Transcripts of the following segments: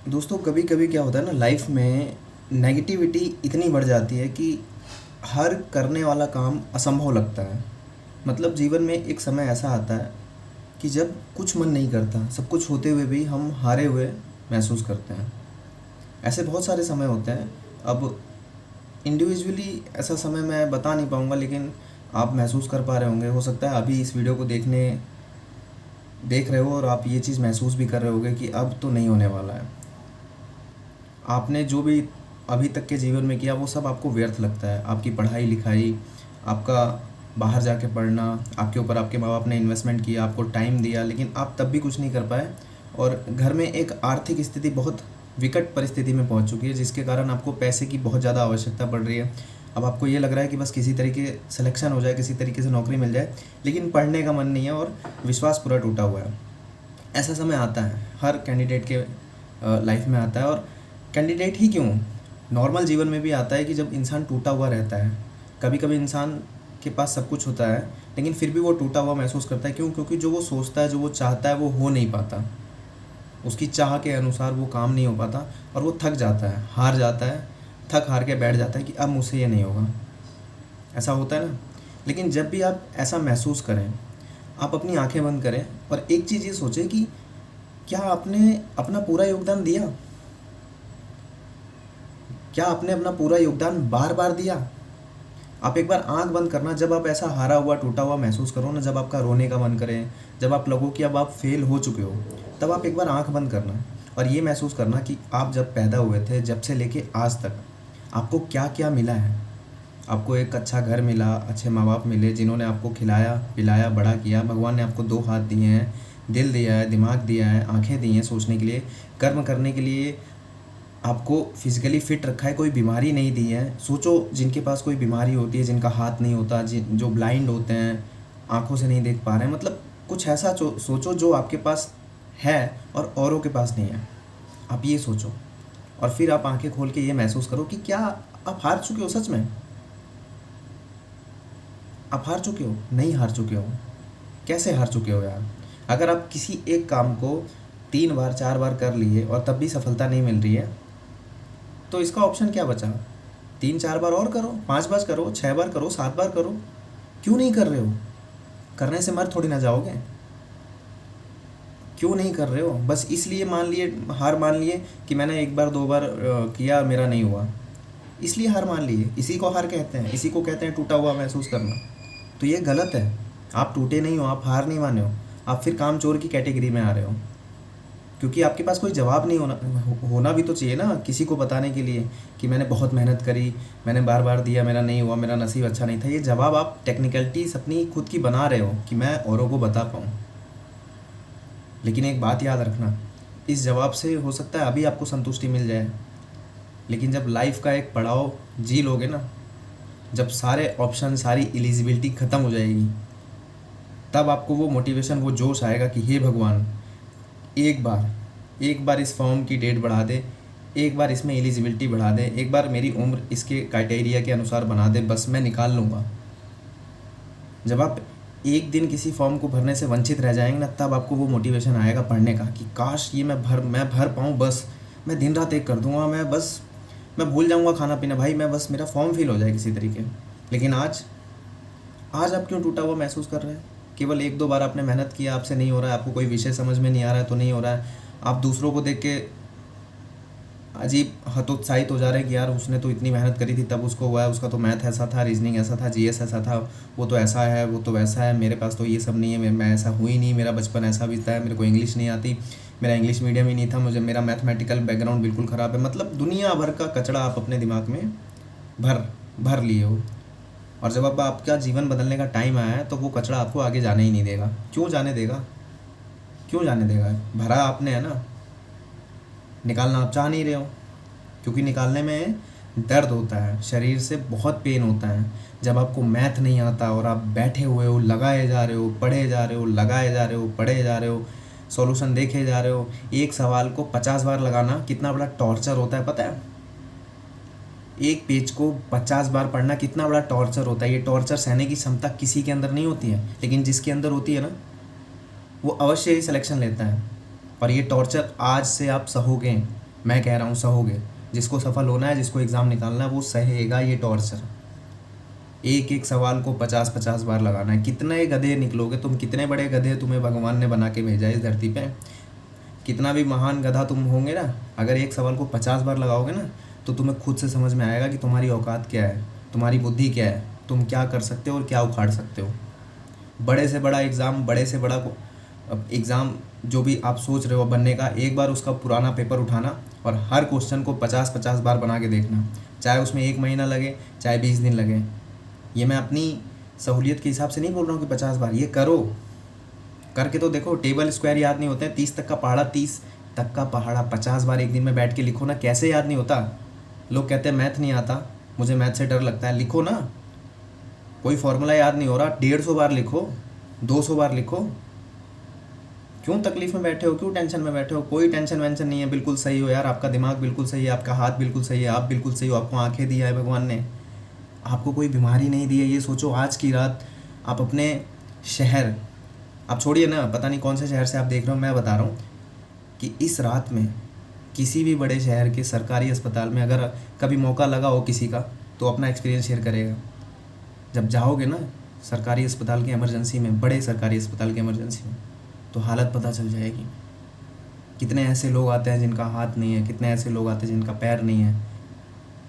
दोस्तों कभी कभी क्या होता है ना लाइफ में नेगेटिविटी इतनी बढ़ जाती है कि हर करने वाला काम असंभव लगता है। मतलब जीवन में एक समय ऐसा आता है कि जब कुछ मन नहीं करता, सब कुछ होते हुए भी हम हारे हुए महसूस करते हैं। ऐसे बहुत सारे समय होते हैं। अब इंडिविजुअली ऐसा समय मैं बता नहीं पाऊँगा, लेकिन आप महसूस कर पा रहे होंगे। हो सकता है अभी इस वीडियो को देख रहे हो और आप ये चीज़ महसूस भी कर रहे होगे कि अब तो नहीं होने वाला है। आपने जो भी अभी तक के जीवन में किया वो सब आपको व्यर्थ लगता है। आपकी पढ़ाई लिखाई, आपका बाहर जाके पढ़ना, आपके ऊपर आपके माँ बाप ने इन्वेस्टमेंट किया, आपको टाइम दिया, लेकिन आप तब भी कुछ नहीं कर पाए। और घर में एक आर्थिक स्थिति बहुत विकट परिस्थिति में पहुंच चुकी है, जिसके कारण आपको पैसे की बहुत ज़्यादा आवश्यकता पड़ रही है। अब आपको ये लग रहा है कि बस किसी तरीके सिलेक्शन हो जाए, किसी तरीके से नौकरी मिल जाए, लेकिन पढ़ने का मन नहीं है और विश्वास पूरा टूटा हुआ है। ऐसा समय आता है, हर कैंडिडेट के लाइफ में आता है। और कैंडिडेट ही क्यों, नॉर्मल जीवन में भी आता है कि जब इंसान टूटा हुआ रहता है। कभी कभी इंसान के पास सब कुछ होता है, लेकिन फिर भी वो टूटा हुआ महसूस करता है। क्यों? क्योंकि जो वो सोचता है, जो वो चाहता है, वो हो नहीं पाता। उसकी चाह के अनुसार वो काम नहीं हो पाता और वो थक जाता है, हार जाता है, थक हार के बैठ जाता है कि अब मुझसे ये नहीं होगा। ऐसा होता है ना। लेकिन जब भी आप ऐसा महसूस करें, आप अपनी आंखें बंद करें और एक चीज़ ये सोचें कि क्या आपने अपना पूरा योगदान दिया? क्या आपने अपना पूरा योगदान बार बार दिया? आप एक बार आंख बंद करना, जब आप ऐसा हारा हुआ टूटा हुआ महसूस करो ना, जब आपका रोने का मन करे, जब आप लगो कि अब आप फेल हो चुके हो, तब आप एक बार आंख बंद करना और ये महसूस करना कि आप जब पैदा हुए थे, जब से लेके आज तक आपको क्या क्या मिला है। आपको एक अच्छा घर मिला, अच्छे माँ बाप मिले जिन्होंने आपको खिलाया पिलाया बड़ा किया। भगवान ने आपको दो हाथ दिए हैं, दिल दिया है, दिमाग दिया है, आंखें दी हैं सोचने के लिए, कर्म करने के लिए। आपको फिजिकली फिट रखा है, कोई बीमारी नहीं दी है। सोचो जिनके पास कोई बीमारी होती है, जिनका हाथ नहीं होता, जिन जो ब्लाइंड होते हैं, आंखों से नहीं देख पा रहे हैं, मतलब कुछ ऐसा सोचो जो आपके पास है और औरों के पास नहीं है। आप ये सोचो और फिर आप आंखें खोल के ये महसूस करो कि क्या आप हार चुके हो? सच में आप हार चुके हो? नहीं हार चुके हो? कैसे हार चुके हो यार? अगर आप किसी एक काम को 3 बार 4 बार कर लिए और तब भी सफलता नहीं मिल रही है, तो इसका ऑप्शन क्या बचा? 3 4 बार और करो, 5 बार करो, 6 बार करो, 7 बार करो। क्यों नहीं कर रहे हो? करने से मर थोड़ी ना जाओगे। क्यों नहीं कर रहे हो? बस इसलिए मान लिए, हार मान लिए कि मैंने 1 बार 2 बार किया, मेरा नहीं हुआ, इसलिए हार मान लिए। इसी को हार कहते हैं, इसी को कहते हैं टूटा हुआ महसूस करना। तो ये गलत है। आप टूटे नहीं हो, आप हार नहीं माने हो, आप फिर काम चोर की कैटेगरी में आ रहे हो। क्योंकि आपके पास कोई जवाब नहीं होना भी तो चाहिए ना, किसी को बताने के लिए कि मैंने बहुत मेहनत करी, मैंने बार बार दिया, मेरा नहीं हुआ, मेरा नसीब अच्छा नहीं था। ये जवाब आप टेक्निकलिटीज अपनी खुद की बना रहे हो कि मैं औरों को बता पाऊँ। लेकिन एक बात याद रखना, इस जवाब से हो सकता है अभी आपको संतुष्टि मिल जाए, लेकिन जब लाइफ का एक पड़ाव जी लोगे ना, जब सारे ऑप्शन, सारी एलिजिबिलिटी ख़त्म हो जाएगी, तब आपको वो मोटिवेशन, वो जोश आएगा कि हे भगवान, एक बार इस फॉर्म की डेट बढ़ा दे, एक बार इसमें एलिजिबिलिटी बढ़ा दे, एक बार मेरी उम्र इसके क्राइटेरिया के अनुसार बना दे, बस मैं निकाल लूँगा। जब आप एक दिन किसी फॉर्म को भरने से वंचित रह जाएंगे ना, तब आपको वो मोटिवेशन आएगा पढ़ने का कि काश ये मैं भर पाऊँ, बस मैं दिन रात एक कर दूँगा, मैं भूल जाऊँगा खाना पीना, भाई मैं बस मेरा फॉर्म फिल हो जाए किसी तरीके। लेकिन आज आज आप क्यों टूटा हुआ महसूस कर रहे हैं? केवल 1 2 बार आपने मेहनत किया, आपसे नहीं हो रहा है, आपको कोई विषय समझ में नहीं आ रहा है तो नहीं हो रहा है। आप दूसरों को देख के अजीब हतोत्साहित हो जा रहे हैं कि यार उसने तो इतनी मेहनत करी थी तब उसको हुआ है, उसका तो मैथ ऐसा था, रीजनिंग ऐसा था, जीएस ऐसा था, वो तो ऐसा है, वो तो वैसा है, मेरे पास तो ये सब नहीं है, मैं ऐसा हुई नहीं, मेरा बचपन ऐसा बीता है, मेरे को इंग्लिश नहीं आती, मेरा इंग्लिश मीडियम ही नहीं था, मुझे मेरा मैथमेटिकल बैकग्राउंड बिल्कुल ख़राब है। मतलब दुनिया भर का कचड़ा आप अपने दिमाग में भर भर लिए हो। और जब अब आपका जीवन बदलने का टाइम आया है, तो वो कचरा आपको आगे जाने ही नहीं देगा। क्यों जाने देगा? क्यों जाने देगा? भरा आपने है ना, निकालना आप चाह नहीं रहे हो। क्योंकि निकालने में दर्द होता है, शरीर से बहुत पेन होता है। जब आपको मैथ नहीं आता और आप बैठे हुए हो, लगाए जा रहे हो, पढ़े जा रहे हो, लगाए जा रहे हो, पढ़े जा रहे हो, सॉल्यूशन देखे जा रहे हो। एक सवाल को 50 बार लगाना कितना बड़ा टॉर्चर होता है पता है? एक पेज को 50 बार पढ़ना कितना बड़ा टॉर्चर होता है। ये टॉर्चर सहने की क्षमता किसी के अंदर नहीं होती है, लेकिन जिसके अंदर होती है ना, वो अवश्य ही सिलेक्शन लेता है। और ये टॉर्चर आज से आप सहोगे, मैं कह रहा हूँ सहोगे। जिसको सफल होना है, जिसको एग्ज़ाम निकालना है, वो सहेगा ये टॉर्चर। एक एक सवाल को 50-50 बार लगाना है। कितने गधे निकलोगे तुम, कितने बड़े गधे तुम्हें भगवान ने बना के भेजा है इस धरती पे। कितना भी महान गधा तुम होंगे ना, अगर एक सवाल को 50 बार लगाओगे ना, तो तुम्हें खुद से समझ में आएगा कि तुम्हारी औकात क्या है, तुम्हारी बुद्धि क्या है, तुम क्या कर सकते हो और क्या उखाड़ सकते हो। बड़े से बड़ा एग्ज़ाम, बड़े से बड़ा एग्ज़ाम जो भी आप सोच रहे हो बनने का, एक बार उसका पुराना पेपर उठाना और हर क्वेश्चन को 50-50 बार बना के देखना। चाहे उसमें 1 महीना लगे, चाहे 20 दिन लगे। ये मैं अपनी सहूलियत के हिसाब से नहीं बोल रहा हूँ कि 50 बार, ये करो, करके तो देखो। टेबल स्क्वायर याद नहीं होते हैं, 30 तक का पहाड़ा 50 बार एक दिन में बैठ के लिखो ना, कैसे याद नहीं होता। लोग कहते हैं मैथ नहीं आता, मुझे मैथ से डर लगता है। लिखो ना, कोई फॉर्मूला याद नहीं हो रहा, 150 बार लिखो, 200 बार लिखो। क्यों तकलीफ में बैठे हो, क्यों टेंशन में बैठे हो? कोई टेंशन वेंशन नहीं है, बिल्कुल सही हो यार, आपका दिमाग बिल्कुल सही है, आपका हाथ बिल्कुल सही है, आप बिल्कुल सही हो, आपको आंखें दिया है भगवान ने, आपको कोई बीमारी नहीं दी है। ये सोचो आज की रात आप अपने शहर, आप छोड़िए ना, पता नहीं कौन से शहर से आप देख रहे हो, मैं बता रहा हूँ कि इस रात में किसी भी बड़े शहर के सरकारी अस्पताल में अगर कभी मौका लगा हो किसी का, तो अपना एक्सपीरियंस शेयर करेगा। जब जाओगे ना सरकारी अस्पताल की इमरजेंसी में, बड़े सरकारी अस्पताल की इमरजेंसी में, तो हालत पता चल जाएगी। कितने ऐसे लोग आते हैं जिनका हाथ नहीं है, कितने ऐसे लोग आते हैं जिनका पैर नहीं है,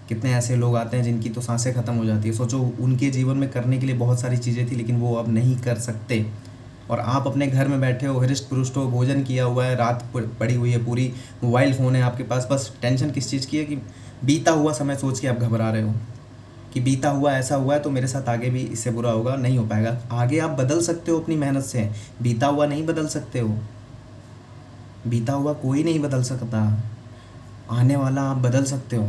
कितने ऐसे लोग आते हैं जिनकी तो सांसें ख़त्म हो जाती है। सोचो, उनके जीवन में करने के लिए बहुत सारी चीज़ें थी, लेकिन वो अब नहीं कर सकते। और आप अपने घर में बैठे हो, हृष्ट पुरुष्ट हो, भोजन किया हुआ है, रात पड़ी हुई है पूरी, मोबाइल फ़ोन है आपके पास, बस टेंशन किस चीज़ की है कि बीता हुआ समय सोच के आप घबरा रहे हो कि बीता हुआ ऐसा हुआ है तो मेरे साथ आगे भी इससे बुरा होगा। नहीं हो पाएगा। आगे आप बदल सकते हो अपनी मेहनत से, बीता हुआ नहीं बदल सकते हो। बीता हुआ कोई नहीं बदल सकता, आने वाला आप बदल सकते हो।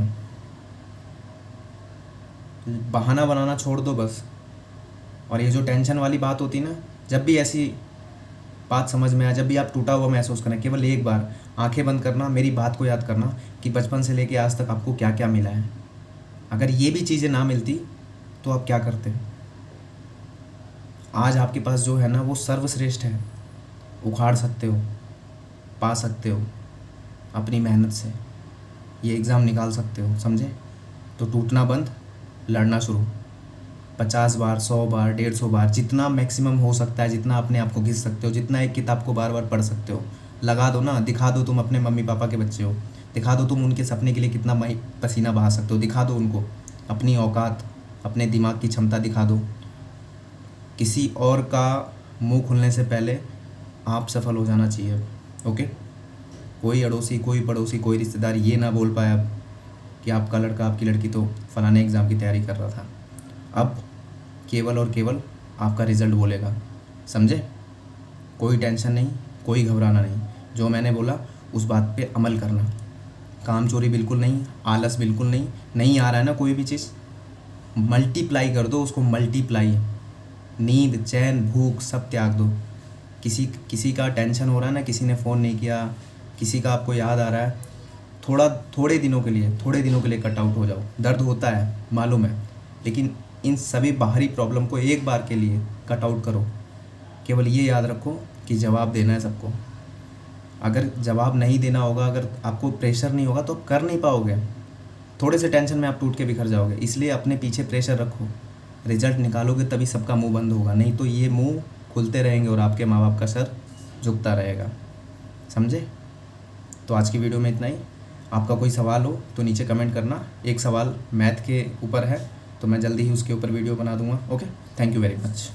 बहाना बनाना छोड़ दो बस। और ये जो टेंशन वाली बात होती ना, जब भी ऐसी बात समझ में आए, जब भी आप टूटा हुआ महसूस करें, केवल एक बार आंखें बंद करना, मेरी बात को याद करना कि बचपन से लेके आज तक आपको क्या क्या मिला है। अगर ये भी चीज़ें ना मिलती तो आप क्या करते? आज आपके पास जो है ना वो सर्वश्रेष्ठ है, उखाड़ सकते हो, पा सकते हो अपनी मेहनत से, ये एग्ज़ाम निकाल सकते हो, समझे? तो टूटना बंद, लड़ना शुरू। 50 बार, 100 बार, 150 बार, जितना मैक्सिमम हो सकता है, जितना अपने आप को घिस सकते हो, जितना एक किताब को बार बार पढ़ सकते हो, लगा दो ना। दिखा दो तुम अपने मम्मी पापा के बच्चे हो, दिखा दो तुम उनके सपने के लिए कितना पसीना बहा सकते हो, दिखा दो उनको अपनी औकात, अपने दिमाग की क्षमता दिखा दो। किसी और का मुंह खुलने से पहले आप सफल हो जाना चाहिए। ओके? कोई अड़ोसी, कोई पड़ोसी, कोई रिश्तेदार ये ना बोल पाए अब कि आपका लड़का, आपकी लड़की तो फलाने एग्ज़ाम की तैयारी कर रहा था। अब केवल और केवल आपका रिज़ल्ट बोलेगा, समझे? कोई टेंशन नहीं, कोई घबराना नहीं। जो मैंने बोला उस बात पे अमल करना। काम चोरी बिल्कुल नहीं, आलस बिल्कुल नहीं। नहीं आ रहा है ना कोई भी चीज़, मल्टीप्लाई कर दो उसको, मल्टीप्लाई। नींद, चैन, भूख सब त्याग दो। किसी का टेंशन हो रहा है ना, किसी ने फ़ोन नहीं किया, किसी का आपको याद आ रहा है, थोड़े दिनों के लिए कट आउट हो जाओ। दर्द होता है मालूम है, लेकिन इन सभी बाहरी प्रॉब्लम को एक बार के लिए कट आउट करो। केवल ये याद रखो कि जवाब देना है सबको। अगर जवाब नहीं देना होगा, अगर आपको प्रेशर नहीं होगा, तो आप कर नहीं पाओगे। थोड़े से टेंशन में आप टूट के बिखर जाओगे। इसलिए अपने पीछे प्रेशर रखो, रिजल्ट निकालोगे तभी सबका मुंह बंद होगा, नहीं तो ये मुंह खुलते रहेंगे और आपके माँ बाप का सर झुकता रहेगा, समझे? तो आज की वीडियो में इतना ही। आपका कोई सवाल हो तो नीचे कमेंट करना। एक सवाल मैथ के ऊपर है, तो मैं जल्दी ही उसके ऊपर वीडियो बना दूंगा। Okay, thank you very much.